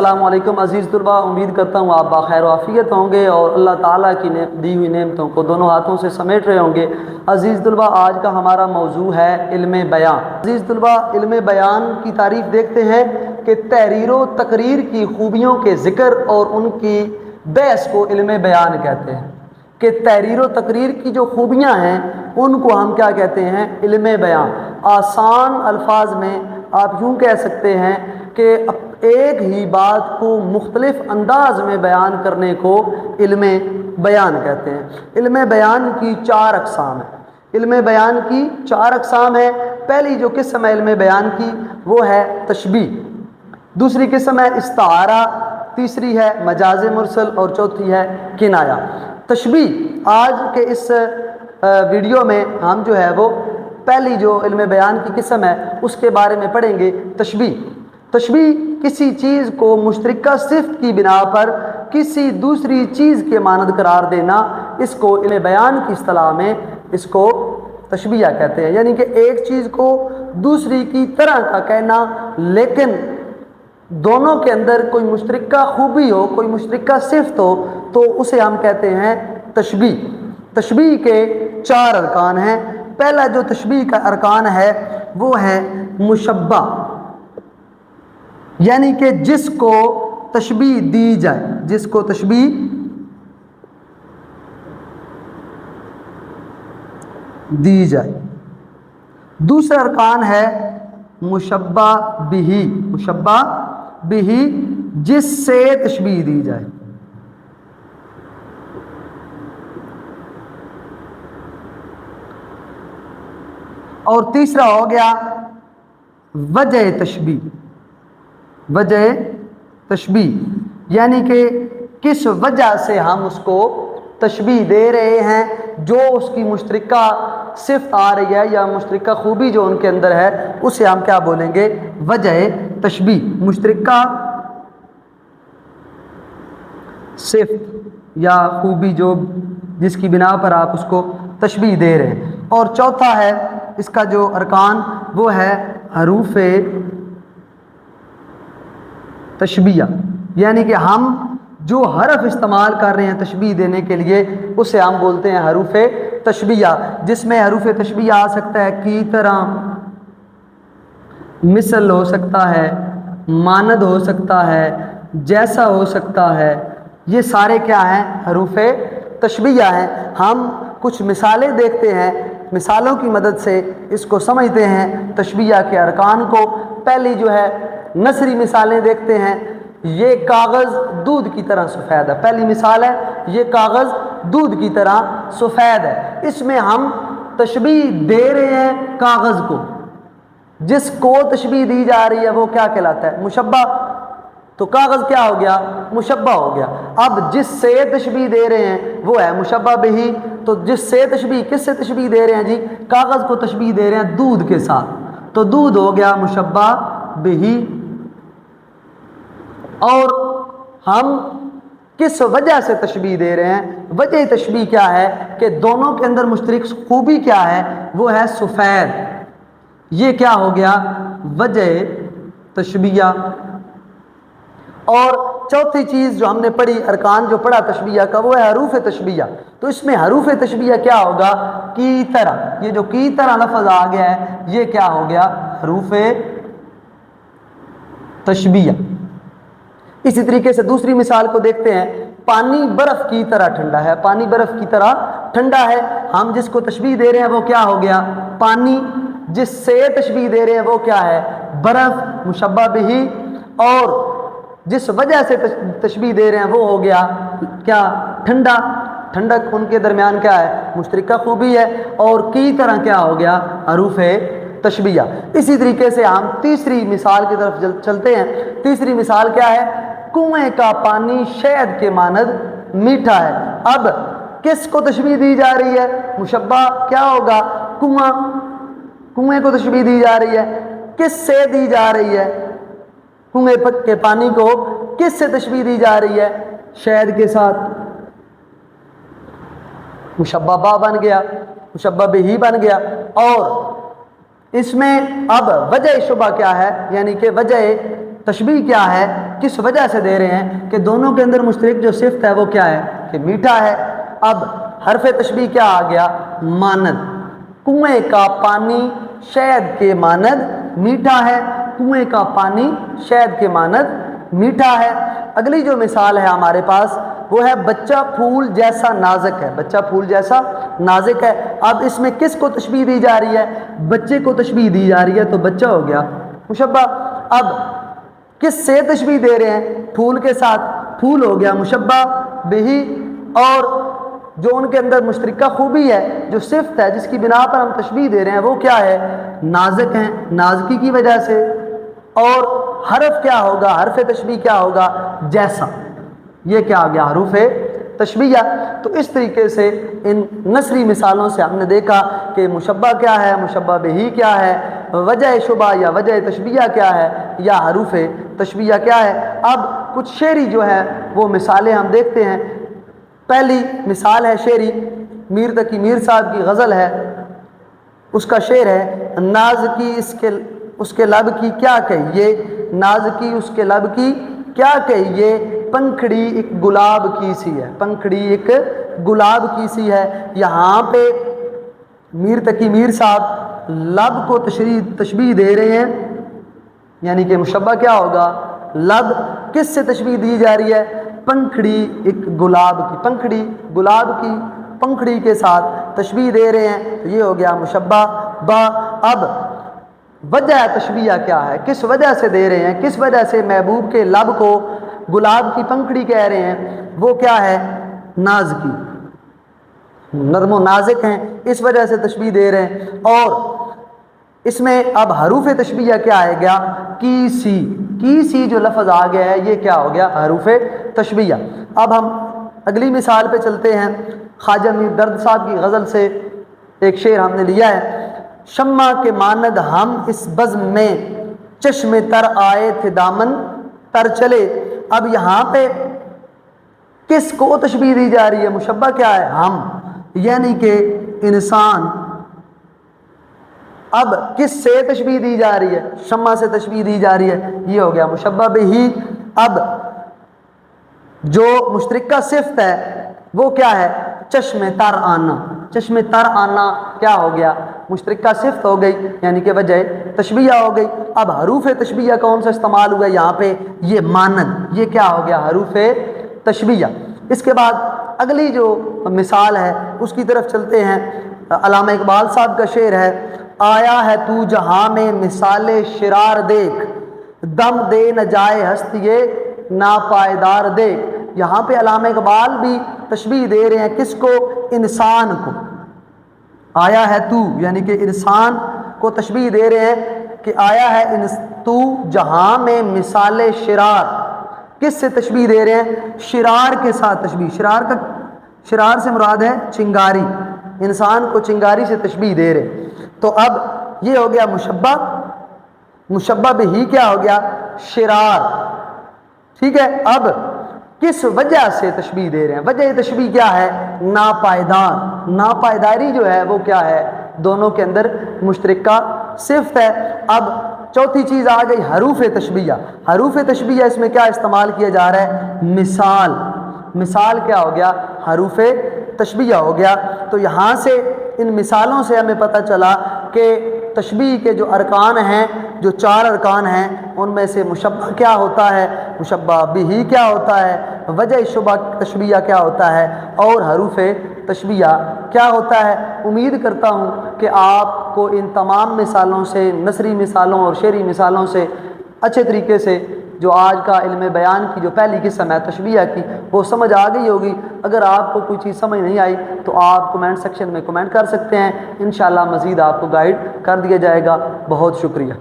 السلام علیکم عزیز طلباء، امید کرتا ہوں آپ بخیر و عافیت ہوں گے اور اللہ تعالیٰ کی دی ہوئی نعمتوں کو دونوں ہاتھوں سے سمیٹ رہے ہوں گے۔ عزیز طلباء، آج کا ہمارا موضوع ہے علم بیان۔ عزیز طلباء، علم بیان کی تعریف دیکھتے ہیں کہ تحریر و تقریر کی خوبیوں کے ذکر اور ان کی بحث کو علم بیان کہتے ہیں۔ کہ تحریر و تقریر کی جو خوبیاں ہیں ان کو ہم کیا کہتے ہیں؟ علم بیان۔ آسان الفاظ میں آپ یوں کہہ سکتے ہیں کہ ایک ہی بات کو مختلف انداز میں بیان کرنے کو علم بیان کہتے ہیں۔ علم بیان کی 4 اقسام ہیں۔ علم بیان کی 4 اقسام ہیں۔ پہلی جو قسم ہے علم بیان کی وہ ہے تشبیہ، دوسری قسم ہے استعارہ، تیسری ہے مجاز مرسل اور چوتھی ہے کنایہ۔ تشبیہ، آج کے اس ویڈیو میں ہم جو ہے وہ پہلی جو علم بیان کی قسم ہے اس کے بارے میں پڑھیں گے۔ تشبیہ، تشبیہ کسی چیز کو مشترکہ صفت کی بنا پر کسی دوسری چیز کے مانند قرار دینا، اس کو علم بیان کی اصطلاح میں اس کو تشبیہ کہتے ہیں۔ یعنی کہ ایک چیز کو دوسری کی طرح کا کہنا، لیکن دونوں کے اندر کوئی مشترکہ خوبی ہو، کوئی مشترکہ صفت ہو، تو اسے ہم کہتے ہیں تشبیہ۔ تشبیہ کے 4 ارکان ہیں۔ پہلا جو تشبیہ کا ارکان ہے وہ ہے مشبہ، یعنی کہ جس کو تشبیہ دی جائے، جس کو تشبیہ دی جائے۔ دوسرا ارکان ہے مشبہ بہ، مشبہ بہ جس سے تشبیہ دی جائے۔ اور تیسرا ہو گیا وجہ تشبیہ، وجہ تشبیہ، یعنی کہ کس وجہ سے ہم اس کو تشبیہ دے رہے ہیں، جو اس کی مشترکہ صفت آ رہی ہے یا مشترکہ خوبی جو ان کے اندر ہے اسے ہم کیا بولیں گے؟ وجہ تشبیہ۔ مشترکہ صفت یا خوبی جو جس کی بنا پر آپ اس کو تشبیہ دے رہے ہیں۔ اور چوتھا ہے اس کا جو ارکان وہ ہے حروف تشبیہ، یعنی کہ ہم جو حرف استعمال کر رہے ہیں تشبیہ دینے کے لیے اسے ہم بولتے ہیں حروف تشبیہ، جس میں حروف تشبیہ آ سکتا ہے کی طرح، مثل ہو سکتا ہے، مانند ہو سکتا ہے، جیسا ہو سکتا ہے۔ یہ سارے کیا ہیں؟ حروف تشبیہ ہیں۔ ہم کچھ مثالیں دیکھتے ہیں، مثالوں کی مدد سے اس کو سمجھتے ہیں تشبیہ کے ارکان کو۔ پہلی جو ہے نثری مثالیں دیکھتے ہیں۔ یہ کاغذ دودھ کی طرح سفید ہے، پہلی مثال ہے یہ کاغذ دودھ کی طرح سفید ہے۔ اس میں ہم تشبیہ دے رہے ہیں کاغذ کو، جس کو تشبیہ دی جا رہی ہے وہ کیا کہلاتا ہے؟ مشبہ۔ تو کاغذ کیا ہو گیا؟ مشبہ ہو گیا۔ اب جس سے تشبیہ دے رہے ہیں وہ ہے مشبہ بہ۔ تو جس سے تشبیہ، کس سے تشبیہ دے رہے ہیں جی؟ کاغذ کو تشبیہ دے رہے ہیں دودھ کے ساتھ، تو دودھ ہو گیا مشبہ بہ۔ اور ہم کس وجہ سے تشبیہ دے رہے ہیں؟ وجہ تشبیہ کیا ہے کہ دونوں کے اندر مشترک خوبی کیا ہے؟ وہ ہے سفید۔ یہ کیا ہو گیا؟ وجہ تشبیہ۔ اور چوتھی چیز جو ہم نے پڑھی، ارکان جو پڑھا تشبیہ کا، وہ ہے حروف تشبیہ۔ تو اس میں حروف تشبیہ کیا ہوگا؟ کی طرح۔ یہ جو کی طرح لفظ آ گیا ہے یہ کیا ہو گیا؟ حروف تشبیہ۔ اسی طریقے سے دوسری مثال کو دیکھتے ہیں۔ پانی برف کی طرح ٹھنڈا ہے، پانی برف کی طرح ٹھنڈا ہے۔ ہم جس کو تشبیہ دے رہے ہیں وہ کیا ہو گیا؟ پانی۔ جس سے تشبیہ دے رہے ہیں وہ کیا ہے؟ برف، مشبہ بہ۔ اور جس وجہ سے تشبیہ دے رہے ہیں وہ ہو گیا کیا؟ ٹھنڈا۔ ٹھنڈک ان کے درمیان کیا ہے؟ مشترکہ خوبی ہے۔ اور کی طرح کیا ہو گیا؟ حروف تشبیہ۔ اسی طریقے سے ہم تیسری مثال کی طرف چلتے ہیں۔ تیسری مثال کیا ہے؟ کنویں کا پانی شہد کے مانند میٹھا ہے۔ اب کس کو تشبیہ دی جا رہی ہے؟ مشبہ کیا ہوگا؟ کنواں۔ کنویں کو تشبیہ دی جا رہی ہے، کس سے دی جا رہی ہے؟ کنویں کے پانی کو کس سے تشبیہ دی جا رہی ہے؟ شہد کے ساتھ۔ مشبہ با بن گیا، مشبہ بہ بن گیا۔ اور اس میں اب وجہ شبہ کیا ہے، یعنی کہ وجہ تشبیہ کیا ہے کس وجہ سے دے رہے ہیں کہ دونوں کے اندر مشترک جو صفت ہے وہ کیا ہے کہ میٹھا ہے۔ اب حرف تشبیہ کیا آ گیا؟ مانند۔ کنویں کا پانی شہد کے مانند میٹھا ہے، کنویں کا پانی شہد کے مانند میٹھا ہے۔ اگلی جو مثال ہے ہمارے پاس وہ ہے بچہ پھول جیسا نازک ہے، بچہ پھول جیسا نازک ہے۔ اب اس میں کس کو تشبیہ دی جا رہی ہے؟ بچے کو تشبیہ دی جا رہی ہے، تو بچہ ہو گیا مشبہ۔ اب کس سے تشبیہ دے رہے ہیں؟ پھول کے ساتھ، پھول ہو گیا مشبہ بہی، اور جو ان کے اندر مشترکہ خوبی ہے، جو صفت ہے جس کی بنا پر ہم تشبیہ دے رہے ہیں وہ کیا ہے؟ نازک ہیں، نازکی کی وجہ سے۔ اور حرف کیا ہوگا؟ حرف تشبیہ کیا ہوگا؟ جیسا۔ یہ کیا آ گیا؟ حروف تشبیہ۔ تو اس طریقے سے ان نثری مثالوں سے ہم نے دیکھا کہ مشبہ کیا ہے، مشبہ بہی کیا ہے، وجہ شبہ یا وجہ تشبیہ کیا ہے، یا حروف تشبیہ کیا ہے۔ اب کچھ شعری جو ہے وہ مثالیں ہم دیکھتے ہیں۔ پہلی مثال ہے شعری، میر تقی میر صاحب کی غزل ہے، اس کا شعر ہے ناز کی اس کے لب کی کیا کہیے، ناز کی اس کے لب کی کیا کہیے، پنکھڑی ایک گلاب کی سی ہے، پنکھڑی ایک گلاب کی سی ہے۔ یہاں پہ میر تقی میر صاحب لب کو تشبیہ دے رہے ہیں، یعنی کہ مشبہ کیا ہوگا؟ لب۔ کس سے تشبیہ دی جا رہی ہے؟ پنکھڑی ایک گلاب کی، پنکھڑی گلاب کی پنکھڑی کے ساتھ تشبیہ دے رہے ہیں، تو یہ ہو گیا مشبہ با۔ اب وجہ تشبیہ کیا ہے؟ کس وجہ سے دے رہے ہیں؟ کس وجہ سے محبوب کے لب کو گلاب کی پنکھڑی کہہ رہے ہیں؟ وہ کیا ہے؟ ناز کی، نرم و نازک ہیں، اس وجہ سے تشبیہ دے رہے ہیں۔ اور اس میں اب حروف تشبیہ کیا آئے گیا؟ کی سی جو لفظ آ گیا ہے یہ کیا ہو گیا؟ حروف تشبیہ۔ اب ہم اگلی مثال پہ چلتے ہیں۔ خواجہ میر درد صاحب کی غزل سے ایک شعر ہم نے لیا ہے، شمع کے مانند ہم اس بزم میں چشم تر آئے تھے دامن تر چلے۔ اب یہاں پہ کس کو تشبیہ دی جا رہی ہے؟ مشبہ کیا ہے؟ ہم، یعنی کہ انسان۔ اب کس سے تشبیہ دی جا رہی ہے؟ شمع سے تشبیہ دی جا رہی ہے، یہ ہو گیا مشبہ بہی۔ اب جو مشترکہ صفت ہے وہ کیا ہے؟ چشم تر آنا، چشم تر آنا کیا ہو گیا؟ مشترکہ صفت ہو گئی، یعنی کہ وجہ تشبیہ ہو گئی۔ اب حروف تشبیہ کون سا استعمال ہوا یہاں پہ؟ یہ مانند، یہ کیا ہو گیا؟ حروف تشبیہ۔ اس کے بعد اگلی جو مثال ہے اس کی طرف چلتے ہیں۔ علامہ اقبال صاحب کا شعر ہے، آیا ہے تو جہاں میں مثال شرار دیکھ، دم دے نہ جائے ہستی ناپائیدار دیکھ۔ یہاں پہ علامہ اقبال بھی تشبیہ دے رہے ہیں کس کو؟ انسان کو۔ آیا ہے تو، یعنی کہ انسان کو تشبیہ دے رہے ہیں کہ آیا ہے تو جہاں میں مثال شرار۔ کس سے تشبیہ دے رہے ہیں؟ شرار کے ساتھ تشبیہ۔ شرار سے مراد ہے چنگاری، انسان کو چنگاری سے تشبیہ دے رہے۔ تو اب یہ ہو گیا مشبہ، مشبہ بہی کیا ہو گیا؟ شرار۔ ٹھیک ہے، اب کس وجہ سے تشبیہ دے رہے ہیں؟ وجہ تشبیہ کیا ہے؟ ناپائیدار۔ ناپائیداری جو ہے وہ کیا ہے؟ دونوں کے اندر مشترکہ صفت ہے۔ اب چوتھی چیز آ گئی حروف تشبیہ۔ حروف تشبیہ اس میں کیا استعمال کیا جا رہا ہے؟ مثال۔ مثال کیا ہو گیا؟ حروف تشبیہ ہو گیا۔ تو یہاں سے ان مثالوں سے ہمیں پتہ چلا کہ تشبیہ کے جو ارکان ہیں، جو 4 ارکان ہیں، ان میں سے مشبہ کیا ہوتا ہے، مشبہ بہی کیا ہوتا ہے، وجہ شبہ تشبیہ کیا ہوتا ہے، اور حروف تشبیہ کیا ہوتا ہے۔ امید کرتا ہوں کہ آپ کو ان تمام مثالوں سے، نثری مثالوں اور شعری مثالوں سے اچھے طریقے سے جو آج کا علم بیان کی جو پہلی قسم ہے تشبیہ کی، وہ سمجھ آ گئی ہوگی۔ اگر آپ کو کوئی چیز سمجھ نہیں آئی تو آپ کمنٹ سیکشن میں کمنٹ کر سکتے ہیں، انشاءاللہ مزید آپ کو گائیڈ کر دیا جائے گا۔ بہت شکریہ۔